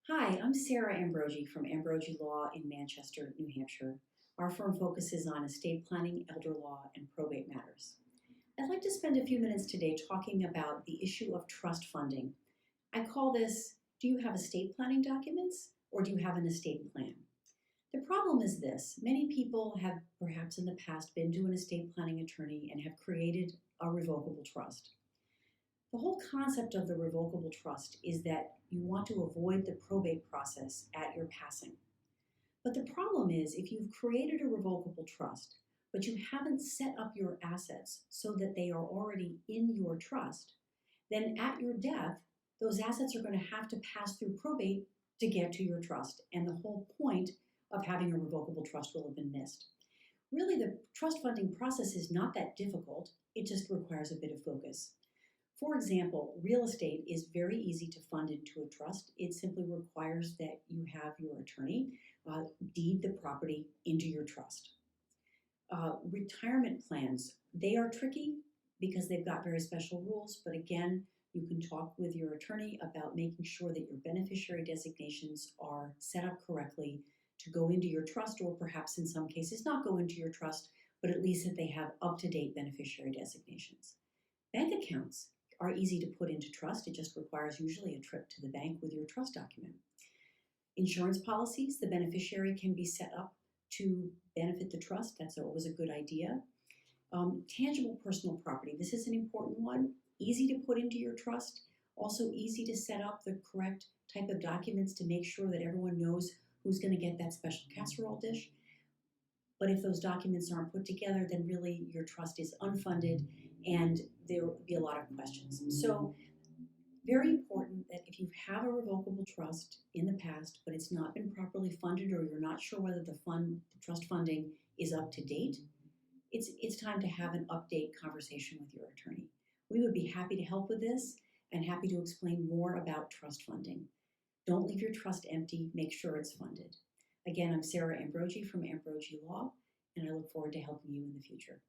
Hi, I'm Sarah Ambrogi from Ambrogi Law in Manchester, New Hampshire. Our firm focuses on estate planning, elder law, and probate matters. I'd like to spend a few minutes today talking about the issue of trust funding. I call this, do you have estate planning documents or do you have an estate plan? The problem is this, many people have perhaps in the past been to an estate planning attorney and have created a revocable trust. The whole concept of the revocable trust is that you want to avoid the probate process at your passing. But the problem is if you've created a revocable trust, but you haven't set up your assets so that they are already in your trust, then at your death, those assets are going to have to pass through probate to get to your trust. And the whole point of having a revocable trust will have been missed. Really, the trust funding process is not that difficult, it just requires a bit of focus. For example, real estate is very easy to fund into a trust. It simply requires that you have your attorney deed the property into your trust. Retirement plans, they are tricky because they've got very special rules, but again, you can talk with your attorney about making sure that your beneficiary designations are set up correctly to go into your trust, or perhaps in some cases not go into your trust, but at least that they have up-to-date beneficiary designations. Bank accounts are easy to put into trust. It just requires usually a trip to the bank with your trust document. Insurance policies, the beneficiary can be set up to benefit the trust. That's always a good idea. Tangible personal property, this is an important one. Easy to put into your trust. Also easy to set up the correct type of documents to make sure that everyone knows who's going to get that special casserole dish. But if those documents aren't put together, then really your trust is unfunded and there will be a lot of questions. So very important that if you have a revocable trust in the past, but it's not been properly funded or you're not sure whether the trust funding is up to date, it's time to have an update conversation with your attorney. We would be happy to help with this and happy to explain more about trust funding. Don't leave your trust empty, make sure it's funded. Again, I'm Sarah Ambrogi from Ambrogi Law, and I look forward to helping you in the future.